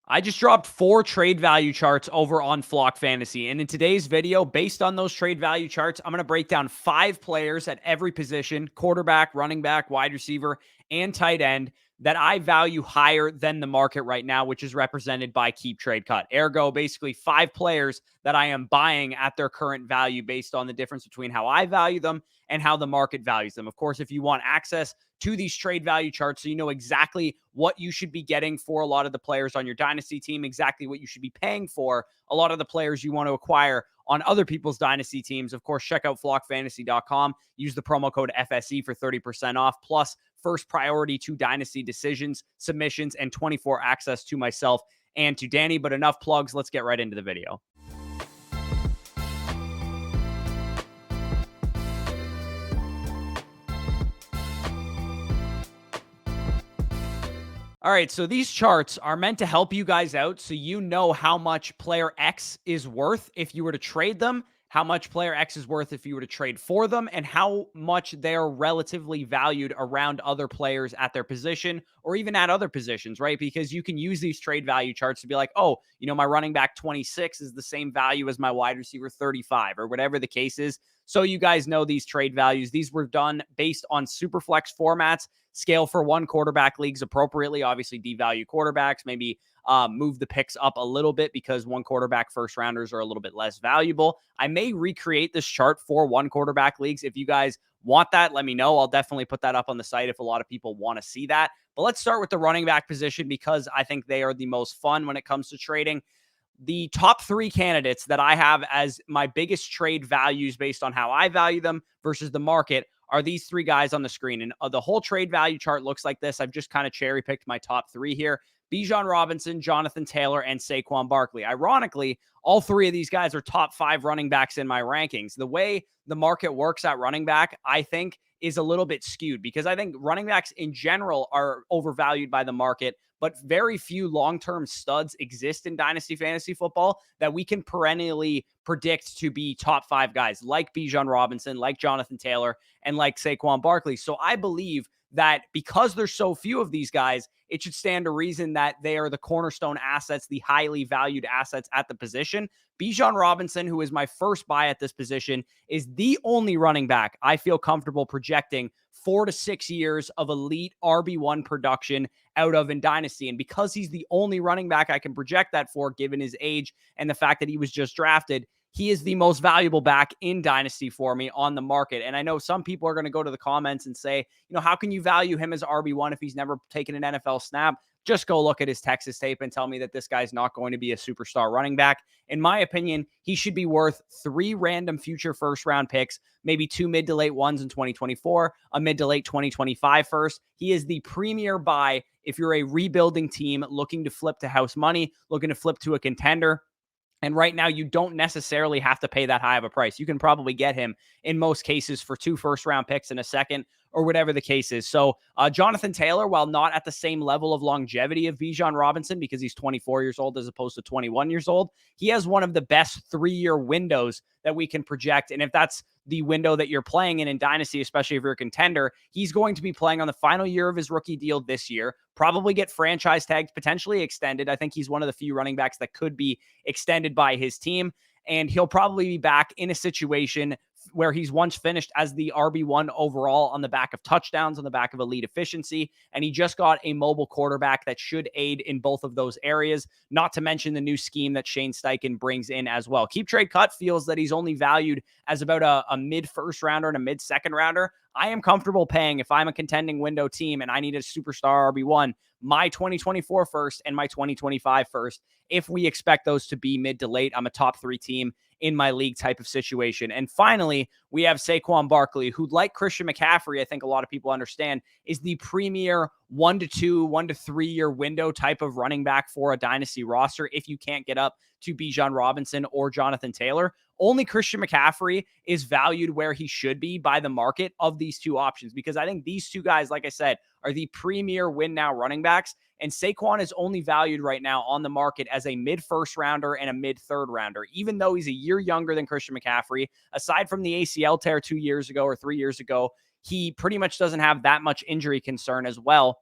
I just dropped 4 trade value charts over on Flock Fantasy. And in today's video, based on those trade value charts, I'm going to break down 5 players at every position: quarterback, running back, wide receiver, and tight end, that I value higher than the market right now, which is represented by Keep Trade Cut. Ergo, basically 5 players that I am buying at their current value based on the difference between how I value them and how the market values them. Of course, if you want access to these trade value charts so you know exactly what you should be getting for a lot of the players on your dynasty team, exactly what you should be paying for a lot of the players you want to acquire on other people's dynasty teams. Of course, check out flockfantasy.com. Use the promo code FSE for 30% off, plus first priority to dynasty decisions, submissions, and 24 access to myself and to Danny. But enough plugs. Let's get right into the video. All right, so these charts are meant to help you guys out so you know how much player X is worth if you were to trade them, how much player X is worth if you were to trade for them, and how much they're relatively valued around other players at their position or even at other positions, right? Because you can use these trade value charts to be like, oh, my running back 26 is the same value as my wide receiver 35 or whatever the case is. So you guys know these trade values. These were done based on Superflex formats, scale for one quarterback leagues appropriately, obviously devalue quarterbacks, maybe move the picks up a little bit because one quarterback first rounders are a little bit less valuable. I may recreate this chart for one quarterback leagues. If you guys want that, let me know. I'll definitely put that up on the site if a lot of people want to see that. But let's start with the running back position because I think they are the most fun when it comes to trading. The top 3 candidates that I have as my biggest trade values based on how I value them versus the market are these 3 guys on the screen. And the whole trade value chart looks like this. I've just kind of cherry picked my top 3 here: Bijan Robinson, Jonathan Taylor, and Saquon Barkley. Ironically, all 3 of these guys are top 5 running backs in my rankings. The way the market works at running back, I think, is a little bit skewed because I think running backs in general are overvalued by the market, but very few long-term studs exist in dynasty fantasy football that we can perennially predict to be top 5 guys like Bijan Robinson, like Jonathan Taylor, and like Saquon Barkley. So I believe that because there's so few of these guys, it should stand to reason that they are the cornerstone assets, the highly valued assets at the position. Bijan Robinson, who is my first buy at this position, is the only running back I feel comfortable projecting 4 to 6 years of elite RB1 production out of in Dynasty. And because he's the only running back I can project that for, given his age and the fact that he was just drafted, he is the most valuable back in Dynasty for me on the market. And I know some people are going to go to the comments and say, how can you value him as RB1 if he's never taken an NFL snap? Just go look at his Texas tape and tell me that this guy's not going to be a superstar running back. In my opinion, he should be worth 3 random future first-round picks, maybe 2 mid to late ones in 2024, a mid to late 2025 first. He is the premier buy if you're a rebuilding team looking to flip to house money, looking to flip to a contender. And right now, you don't necessarily have to pay that high of a price. You can probably get him in most cases for 2 first-round picks in a second or whatever the case is. So Jonathan Taylor, while not at the same level of longevity of Bijan Robinson because he's 24 years old as opposed to 21 years old, he has one of the best 3-year windows that we can project. And if that's the window that you're playing in Dynasty, especially if you're a contender, he's going to be playing on the final year of his rookie deal this year, probably get franchise tagged, potentially extended. I think he's one of the few running backs that could be extended by his team. And he'll probably be back in a situation where he's once finished as the RB1 overall on the back of touchdowns, on the back of elite efficiency. And he just got a mobile quarterback that should aid in both of those areas, not to mention the new scheme that Shane Steichen brings in as well. Keep Trade Cut feels that he's only valued as about a mid-first rounder and a mid-second rounder. I am comfortable paying, if I'm a contending window team and I need a superstar RB1, my 2024 first and my 2025 first, if we expect those to be mid to late. I'm a top 3 team in my league type of situation. And finally, we have Saquon Barkley, who, like Christian McCaffrey, I think a lot of people understand, is the premier 1 to 2, 1 to 3 year window type of running back for a dynasty roster if you can't get up to Bijan Robinson or Jonathan Taylor. Only Christian McCaffrey is valued where he should be by the market of these 2 options, because I think these 2 guys, like I said, are the premier win now running backs. And Saquon is only valued right now on the market as a mid-first rounder and a mid-third rounder, even though he's a year younger than Christian McCaffrey. Aside from the ACL tear 2 years ago or 3 years ago, he pretty much doesn't have that much injury concern as well.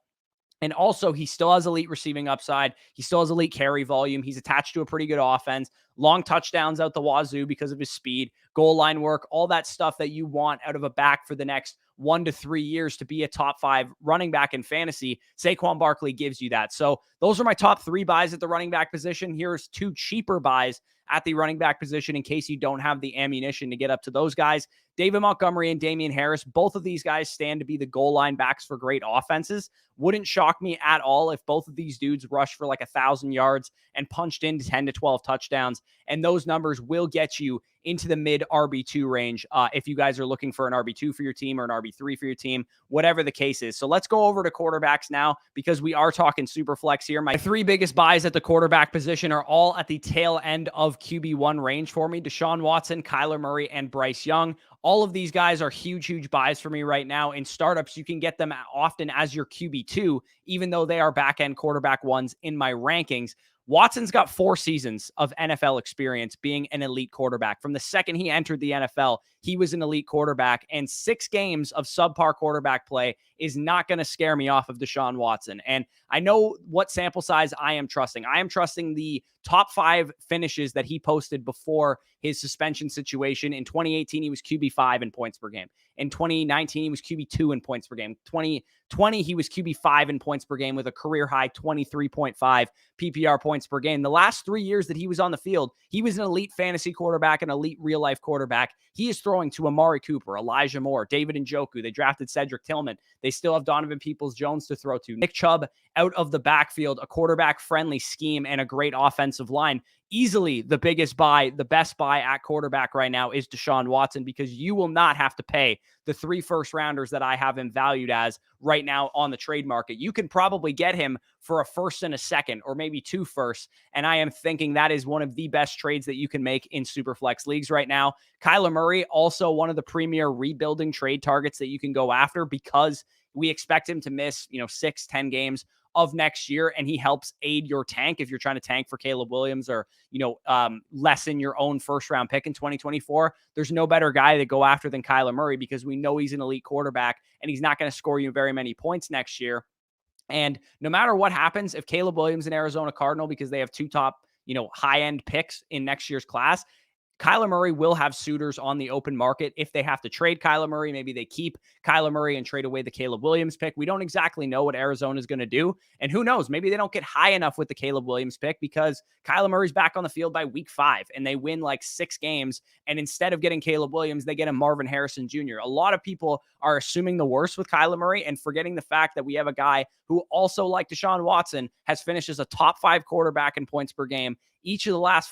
And also, he still has elite receiving upside. He still has elite carry volume. He's attached to a pretty good offense, long touchdowns out the wazoo because of his speed, goal line work, all that stuff that you want out of a back for the next 1 to 3 years to be a top 5 running back in fantasy. Saquon Barkley gives you that. So those are my top 3 buys at the running back position. Here's 2 cheaper buys at the running back position in case you don't have the ammunition to get up to those guys. David Montgomery and Damian Harris, both of these guys stand to be the goal line backs for great offenses. Wouldn't shock me at all if both of these dudes rush for like 1,000 yards and punched into 10 to 12 touchdowns. And those numbers will get you into the mid RB2 range if you guys are looking for an RB2 for your team or an RB3 for your team, whatever the case is. So let's go over to quarterbacks now because we are talking super flex here. My 3 biggest buys at the quarterback position are all at the tail end of QB1 range for me. Deshaun Watson, Kyler Murray, and Bryce Young. All of these guys are huge buys for me right now. In startups, you can get them often as your QB2, even though they are back-end quarterback ones in my rankings. Watson's got 4 seasons of NFL experience being an elite quarterback. From the second he entered the NFL, he was an elite quarterback, and 6 games of subpar quarterback play is not going to scare me off of Deshaun Watson. And I know what sample size I am trusting. I am trusting the top 5 finishes that he posted before his suspension situation. In 2018, he was QB5 in points per game. In 2019, he was QB2 in points per game. 2020, he was QB5 in points per game with a career high 23.5 PPR points per game. The last 3 years that he was on the field, he was an elite fantasy quarterback, an elite real-life quarterback. He is throwing to Amari Cooper, Elijah Moore, David Njoku. They drafted Cedric Tillman. They still have Donovan Peoples-Jones to throw to. Nick Chubb out of the backfield, a quarterback-friendly scheme, and a great offensive line. Easily the biggest buy, the best buy at quarterback right now is Deshaun Watson because you will not have to pay the 3 first-rounders that I have him valued as right now on the trade market. You can probably get him for a first and a second or maybe 2 firsts, and I am thinking that is one of the best trades that you can make in Superflex leagues right now. Kyler Murray, also one of the premier rebuilding trade targets that you can go after because we expect him to miss, 6-10 games of next year, and he helps aid your tank if you're trying to tank for Caleb Williams or, lessen your own first-round pick in 2024. There's no better guy to go after than Kyler Murray because we know he's an elite quarterback, and he's not going to score you very many points next year. And no matter what happens, if Caleb Williams and Arizona Cardinal, because they have 2 top, high-end picks in next year's class, Kyler Murray will have suitors on the open market. If they have to trade Kyler Murray, maybe they keep Kyler Murray and trade away the Caleb Williams pick. We don't exactly know what Arizona is going to do. And who knows, maybe they don't get high enough with the Caleb Williams pick because Kyler Murray's back on the field by week 5 and they win like 6 games. And instead of getting Caleb Williams, they get a Marvin Harrison Jr. A lot of people are assuming the worst with Kyler Murray and forgetting the fact that we have a guy who also, like Deshaun Watson, has finished as a top 5 quarterback in points per game each of the last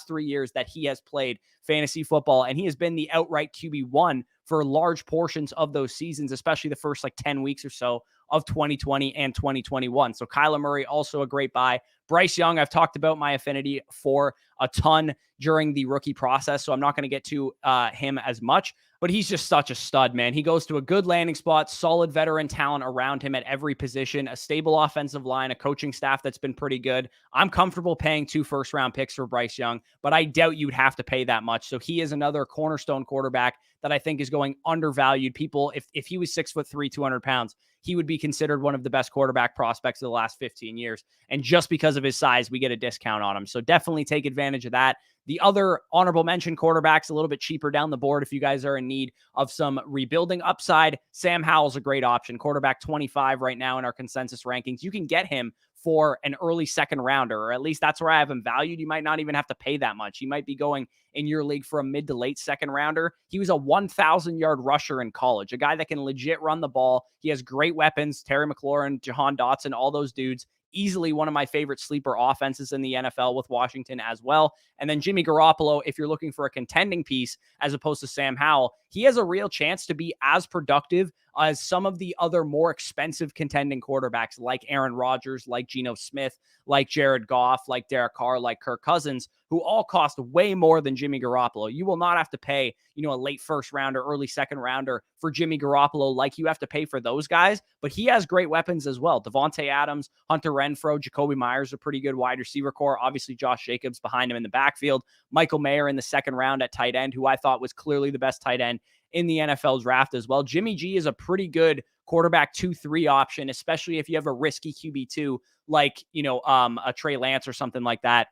3 years that he has played fantasy football. And he has been the outright QB1 for large portions of those seasons, especially the first 10 weeks or so of 2020 and 2021. So Kyler Murray, also a great buy. Bryce Young, I've talked about my affinity for a ton during the rookie process, so I'm not going to get to him as much, but he's just such a stud, man. He goes to a good landing spot, solid veteran talent around him at every position, a stable offensive line, a coaching staff that's been pretty good. I'm comfortable paying 2 first-round picks for Bryce Young, but I doubt you'd have to pay that much. So he is another cornerstone quarterback that I think is going undervalued. People, if he was 6'3", 200 pounds, he would be considered one of the best quarterback prospects of the last 15 years. And just because of his size, we get a discount on him. So definitely take advantage of that. The other honorable mention quarterbacks, a little bit cheaper down the board if you guys are in need of some rebuilding upside. Sam Howell's a great option. Quarterback 25 right now in our consensus rankings. You can get him for an early second rounder, or at least that's where I have him valued. You might not even have to pay that much. He might be going in your league for a mid to late second rounder. He was a 1,000-yard rusher in college, a guy that can legit run the ball. He has great weapons, Terry McLaurin, Jahan Dotson, all those dudes. Easily one of my favorite sleeper offenses in the NFL with Washington as well. And then Jimmy Garoppolo, if you're looking for a contending piece as opposed to Sam Howell, he has a real chance to be as productive as some of the other more expensive contending quarterbacks like Aaron Rodgers, like Geno Smith, like Jared Goff, like Derek Carr, like Kirk Cousins, who all cost way more than Jimmy Garoppolo. You will not have to pay, a late first rounder, early second rounder for Jimmy Garoppolo like you have to pay for those guys, but he has great weapons as well. Devontae Adams, Hunter Renfrow, Jacoby Myers, a pretty good wide receiver core. Obviously, Josh Jacobs behind him in the backfield. Michael Mayer in the second round at tight end, who I thought was clearly the best tight end in the NFL draft as well. Jimmy G is a pretty good quarterback 2-3 option, especially if you have a risky QB2 like, a Trey Lance or something like that,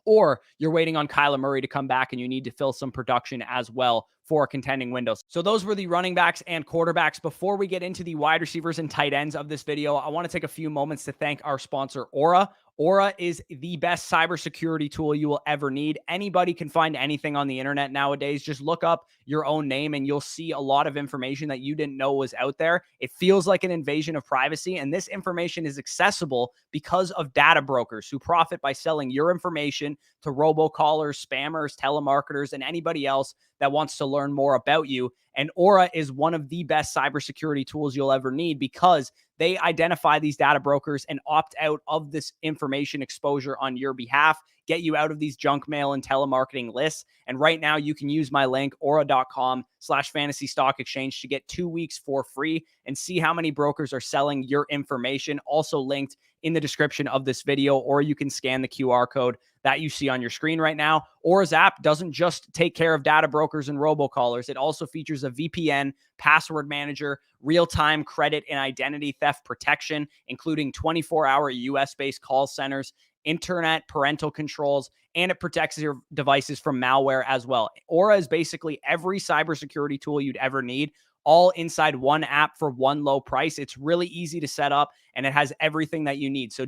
or you're waiting on Kyler Murray to come back and you need to fill some production as well for contending windows. So those were the running backs and quarterbacks. Before we get into the wide receivers and tight ends of this video, I want to take a few moments to thank our sponsor, Aura. Aura is the best cybersecurity tool you will ever need. Anybody can find anything on the internet nowadays. Just look up your own name and you'll see a lot of information that you didn't know was out there. It feels like an invasion of privacy, and this information is accessible because of data brokers who profit by selling your information to robocallers, spammers, telemarketers, and anybody else that wants to learn more about you. And Aura is one of the best cybersecurity tools you'll ever need because they identify these data brokers and opt out of this information exposure on your behalf, get you out of these junk mail and telemarketing lists. And right now you can use my link, aura.com/fantasy stock exchange, to get 2 weeks for free and see how many brokers are selling your information. Also linked in the description of this video, or you can scan the QR code that you see on your screen right now. Aura's app doesn't just take care of data brokers and robocallers. It also features a VPN, password manager, real-time credit and identity theft protection, including 24-hour US-based call centers, internet parental controls, and it protects your devices from malware as well. Aura is basically every cybersecurity tool you'd ever need, all inside one app for one low price. It's really easy to set up and it has everything that you need. So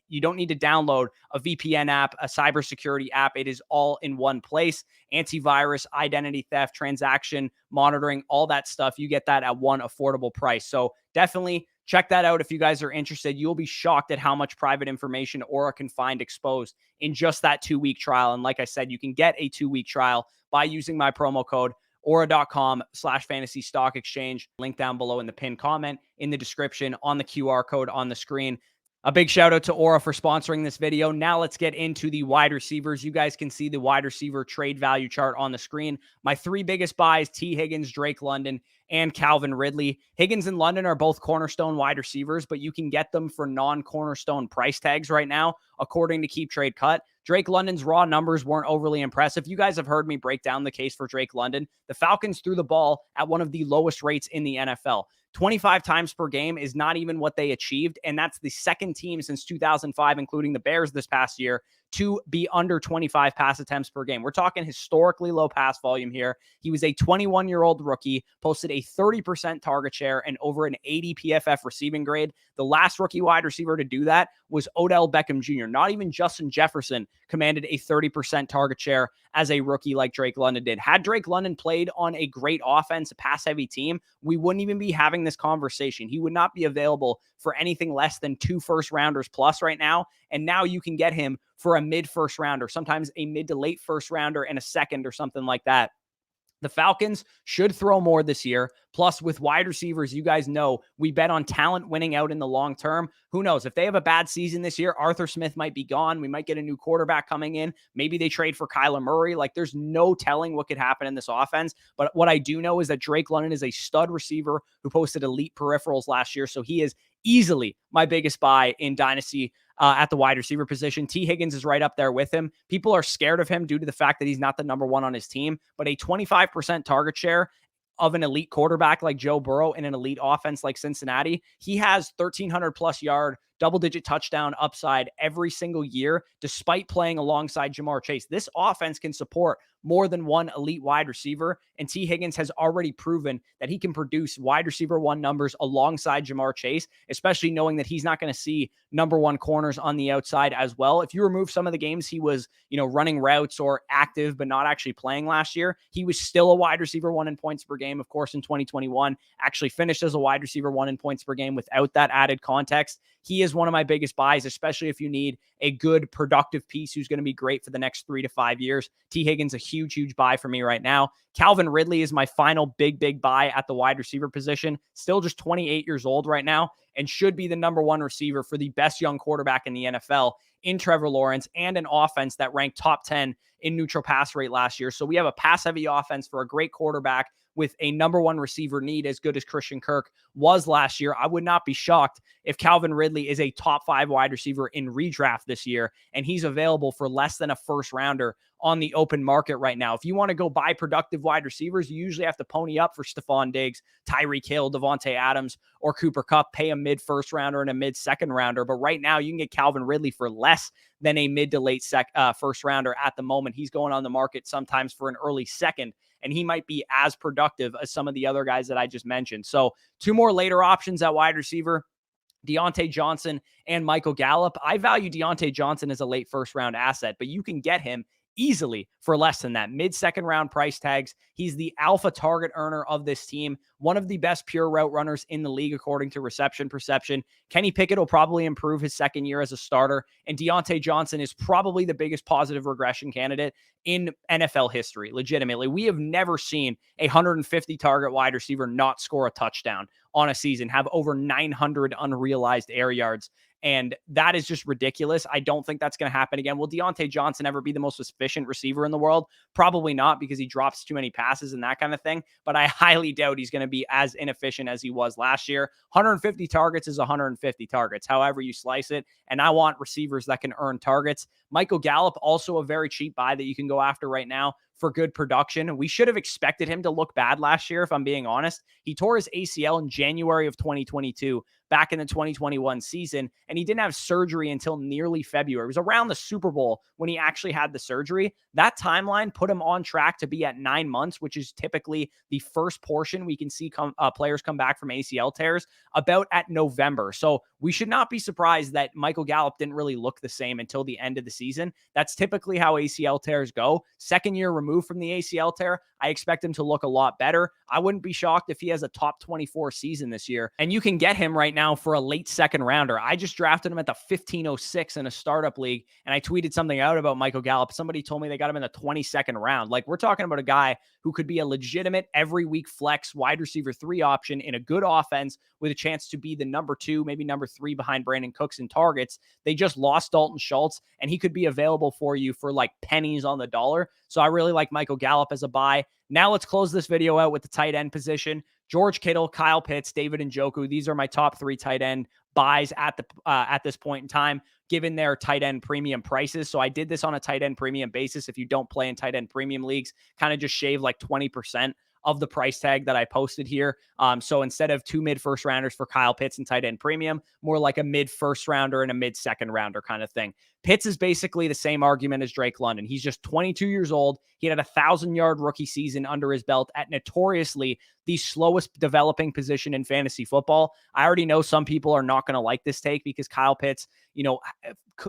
you don't need to download a VPN app, a cybersecurity app. It is all in one place. Antivirus, identity theft, transaction monitoring, all that stuff. You get that at one affordable price. So definitely check that out if you guys are interested. You'll be shocked at how much private information Aura can find exposed in just that 2-week trial. And like I said, you can get a 2-week trial by using my promo code aura.com/fantasy stock exchange. Link down below in the pinned comment, in the description, on the QR code on the screen. A big shout out to Aura for sponsoring this video. Now let's get into the wide receivers. You guys can see the wide receiver trade value chart on the screen. My 3 biggest buys: T. Higgins, Drake London, and Calvin Ridley. Higgins and London are both cornerstone wide receivers, but you can get them for non-cornerstone price tags right now, according to Keep Trade Cut. Drake London's raw numbers weren't overly impressive. You guys have heard me break down the case for Drake London. The Falcons threw the ball at one of the lowest rates in the NFL. 25 times per game is not even what they achieved, and that's the second team since 2005, including the Bears this past year, to be under 25 pass attempts per game. We're talking historically low pass volume here. He was a 21-year-old rookie, posted a 30% target share and over an 80 PFF receiving grade. The last rookie wide receiver to do that was Odell Beckham Jr. Not even Justin Jefferson commanded a 30% target share as a rookie like Drake London did. Had Drake London played on a great offense, a pass-heavy team, we wouldn't even be having this conversation. He would not be available for anything less than 2 first-rounders plus right now, and now you can get him for a mid-first rounder, sometimes a mid to late first rounder and a second or something like that. The Falcons should throw more this year. Plus, with wide receivers, you guys know we bet on talent winning out in the long term. Who knows? If they have a bad season this year, Arthur Smith might be gone. We might get a new quarterback coming in. Maybe they trade for Kyler Murray. Like, there's no telling what could happen in this offense. But what I do know is that Drake London is a stud receiver who posted elite peripherals last year. So he is easily my biggest buy in Dynasty at the wide receiver position. T. Higgins is right up there with him. People are scared of him due to the fact that he's not the number one on his team, but a 25% target share of an elite quarterback like Joe Burrow in an elite offense like Cincinnati, he has 1,300 plus yard, double-digit touchdown upside every single year, despite playing alongside Jamar Chase. This offense can support more than one elite wide receiver, and T. Higgins has already proven that he can produce wide receiver 1 numbers alongside Jamar Chase, especially knowing that he's not going to see number 1 corners on the outside as well. If you remove some of the games he was, running routes or active but not actually playing last year, he was still a wide receiver 1 in points per game. Of course, in 2021, actually finished as a wide receiver 1 in points per game without that added context. He is one of my biggest buys, especially if you need a good, productive piece who's going to be great for the next 3 to 5 years. T. Higgins, a huge buy for me right now. Calvin Ridley is my final big buy at the wide receiver position. Still just 28 years old right now and should be the number 1 receiver for the best young quarterback in the NFL in Trevor Lawrence and an offense that ranked top 10 in neutral pass rate last year. So we have a pass-heavy offense for a great quarterback with a number one receiver need as good as Christian Kirk was last year, I would not be shocked if Calvin Ridley is a top 5 wide receiver in redraft this year, and he's available for less than a first rounder on the open market right now. If you want to go buy productive wide receivers, you usually have to pony up for Stephon Diggs, Tyreek Hill, Devontae Adams, or Cooper Kupp, pay a mid first rounder and a mid second rounder. But right now, you can get Calvin Ridley for less than a mid to late first rounder at the moment. He's going on the market sometimes for an early second, and he might be as productive as some of the other guys that I just mentioned. So 2 more later options at wide receiver, Deontay Johnson and Michael Gallup. I value Deontay Johnson as a late first round asset, but you can get him easily for less than that. Mid-second round price tags. He's the alpha target earner of this team. One of the best pure route runners in the league, according to reception perception. Kenny Pickett will probably improve his second year as a starter, and Deontay Johnson is probably the biggest positive regression candidate in NFL history. Legitimately, we have never seen a 150 target wide receiver not score a touchdown on a season, have over 900 unrealized air yards. And that is just ridiculous. I don't think that's going to happen again. Will Deontay Johnson ever be the most efficient receiver in the world? Probably not, because he drops too many passes and that kind of thing. But I highly doubt he's going to be as inefficient as he was last year. 150 targets is 150 targets, however you slice it. And I want receivers that can earn targets. Michael Gallup, also a very cheap buy that you can go after right now for good production. We should have expected him to look bad last year, if I'm being honest. He tore his ACL in January of 2022, back in the 2021 season, and he didn't have surgery until nearly February. It was around the Super Bowl when he actually had the surgery. That timeline put him on track to be at 9 months, which is typically the first portion we can see players come back from ACL tears, about at November. So we should not be surprised that Michael Gallup didn't really look the same until the end of the season. That's typically how ACL tears go. Second year removed from the ACL tear, I expect him to look a lot better. I wouldn't be shocked if he has a top 24 season this year. And you can get him right now for a late second rounder. I just drafted him at the 1506 in a startup league, and I tweeted something out about Michael Gallup. Somebody told me they got him in the 22nd round. Like, we're talking about a guy who could be a legitimate every week flex wide receiver 3 option in a good offense with a chance to be the number 2, maybe number 3 behind Brandon Cooks in targets. They just lost Dalton Schultz, and he could be available for you for like pennies on the dollar. So I really like Michael Gallup as a buy. Now let's close this video out with the tight end position. George Kittle, Kyle Pitts, David Njoku. These are my top 3 tight end buys at this point in time, given their tight end premium prices. So I did this on a tight end premium basis. If you don't play in tight end premium leagues, kind of just shave like 20% of the price tag that I posted here. So instead of 2 mid first rounders for Kyle Pitts and tight end premium, more like a mid first rounder and a mid second rounder kind of thing. Pitts is basically the same argument as Drake London. He's just 22 years old. He had a 1,000-yard rookie season under his belt at notoriously the slowest developing position in fantasy football. I already know some people are not going to like this take because Kyle Pitts,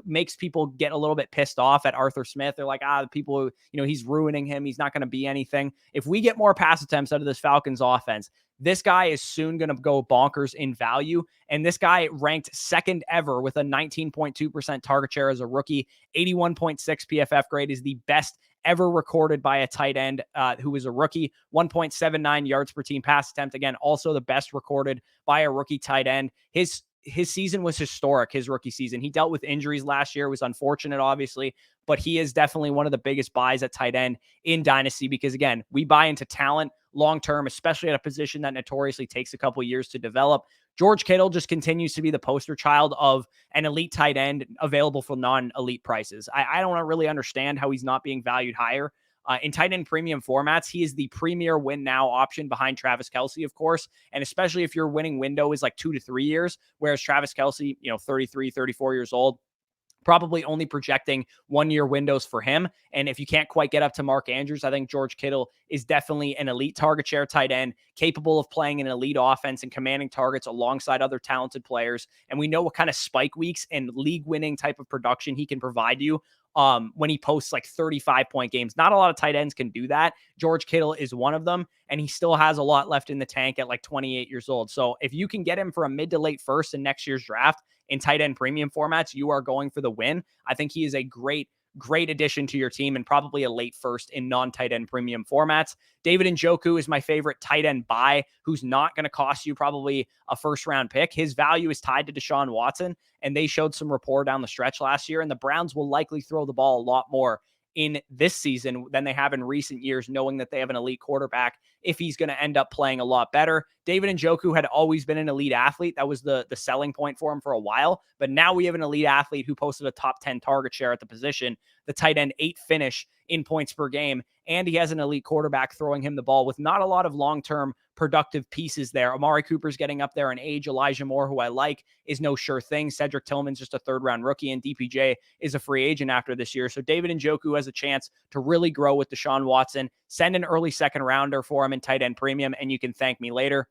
makes people get a little bit pissed off at Arthur Smith. They're like, the people, he's ruining him. He's not going to be anything. If we get more pass attempts out of this Falcons offense, this guy is soon going to go bonkers in value. And this guy ranked second ever with a 19.2% target share as a rookie. 81.6 PFF grade is the best ever recorded by a tight end who was a rookie. 1.79 yards per team pass attempt. Again, also the best recorded by a rookie tight end. His season was historic, his rookie season. He dealt with injuries last year. It was unfortunate, obviously, but he is definitely one of the biggest buys at tight end in Dynasty because, again, we buy into talent long-term, especially at a position that notoriously takes a couple years to develop. George Kittle just continues to be the poster child of an elite tight end available for non-elite prices. I don't really understand how he's not being valued higher. In tight end premium formats, he is the premier win now option behind Travis Kelce, of course. And especially if your winning window is like 2 to 3 years, whereas Travis Kelce, 33, 34 years old, probably only projecting 1 year windows for him. And if you can't quite get up to Mark Andrews, I think George Kittle is definitely an elite target share tight end, capable of playing an elite offense and commanding targets alongside other talented players. And we know what kind of spike weeks and league winning type of production he can provide you when he posts like 35-point games. Not a lot of tight ends can do that. George Kittle is one of them, and he still has a lot left in the tank at like 28 years old. So if you can get him for a mid to late first in next year's draft in tight end premium formats, you are going for the win. I think he is a great addition to your team and probably a late first in non-tight end premium formats. David Njoku is my favorite tight end buy, who's not going to cost you probably a first round pick. His value is tied to Deshaun Watson, and they showed some rapport down the stretch last year, and the Browns will likely throw the ball a lot more in this season than they have in recent years, knowing that they have an elite quarterback if he's going to end up playing a lot better. David Njoku had always been an elite athlete. That was the selling point for him for a while. But now we have an elite athlete who posted a top 10 target share at the position, the tight end 8 finish in points per game, and he has an elite quarterback throwing him the ball with not a lot of long-term productive pieces there. Amari Cooper's getting up there in age. Elijah Moore, who I like, is no sure thing. Cedric Tillman's just a third-round rookie, and DPJ is a free agent after this year. So David Njoku has a chance to really grow with Deshaun Watson. Send an early second-rounder for him in tight end premium, and you can thank me later.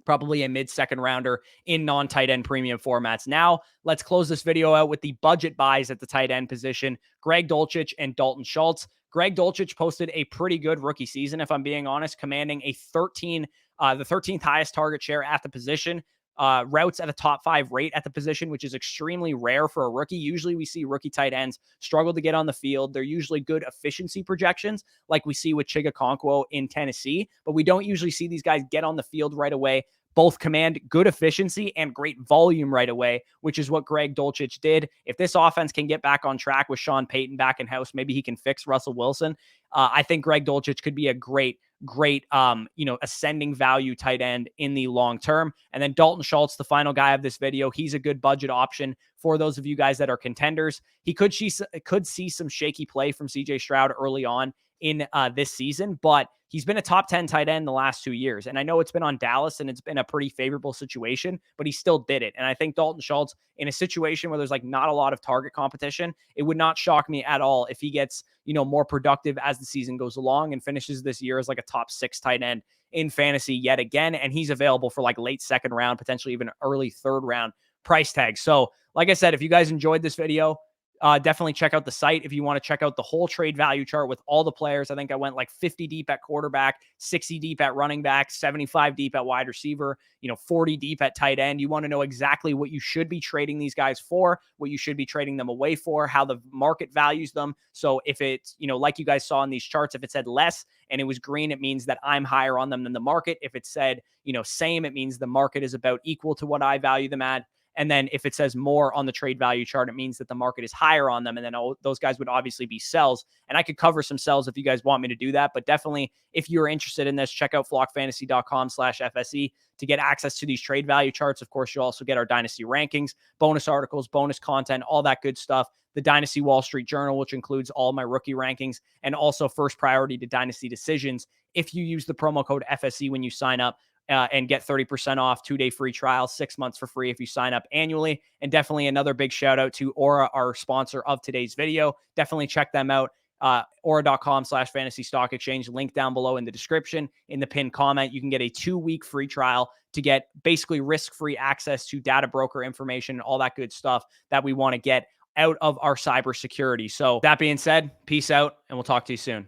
Probably a mid-second rounder in non-tight end premium formats. Now, let's close this video out with the budget buys at the tight end position. Greg Dulcich and Dalton Schultz. Greg Dulcich posted a pretty good rookie season, if I'm being honest, commanding a the 13th highest target share at the position. Routes at a top 5 rate at the position, which is extremely rare for a rookie. Usually we see rookie tight ends struggle to get on the field. They're usually good efficiency projections, like we see with Chigakonkwo in Tennessee, but we don't usually see these guys get on the field right away. Both command good efficiency and great volume right away, which is what Greg Dulcich did. If this offense can get back on track with Sean Payton back in house, maybe he can fix Russell Wilson. I think Greg Dulcich could be a great ascending value tight end in the long term. And then Dalton Schultz, the final guy of this video, he's a good budget option for those of you guys that are contenders. He could see some shaky play from CJ Stroud early on in this season, but he's been a top 10 tight end the last 2 years. And I know it's been on Dallas and it's been a pretty favorable situation, but he still did it. And I think Dalton Schultz, in a situation where there's like not a lot of target competition, it would not shock me at all if he gets, more productive as the season goes along and finishes this year as like a top 6 tight end in fantasy yet again. And he's available for like late second round, potentially even early third round price tag. So like I said, if you guys enjoyed this video, definitely check out the site if you want to check out the whole trade value chart with all the players. I think I went like 50 deep at quarterback, 60 deep at running back, 75 deep at wide receiver, 40 deep at tight end. You want to know exactly what you should be trading these guys for, what you should be trading them away for, how the market values them. So if it's, like you guys saw in these charts, if it said less and it was green, it means that I'm higher on them than the market. If it said, same, it means the market is about equal to what I value them at. And then if it says more on the trade value chart, it means that the market is higher on them. And then those guys would obviously be sells. And I could cover some sells if you guys want me to do that. But definitely, if you're interested in this, check out flockfantasy.com/FSE to get access to these trade value charts. Of course, you'll also get our Dynasty rankings, bonus articles, bonus content, all that good stuff. The Dynasty Wall Street Journal, which includes all my rookie rankings, and also first priority to Dynasty decisions if you use the promo code FSE when you sign up. And get 30% off, 2-day free trial, 6 months for free if you sign up annually. And definitely another big shout out to Aura, our sponsor of today's video. Definitely check them out. Aura.com/fantasy stock exchange, link down below in the description. In the pinned comment, you can get a 2-week free trial to get basically risk-free access to data broker information and all that good stuff that we want to get out of our cybersecurity. So that being said, peace out, and we'll talk to you soon.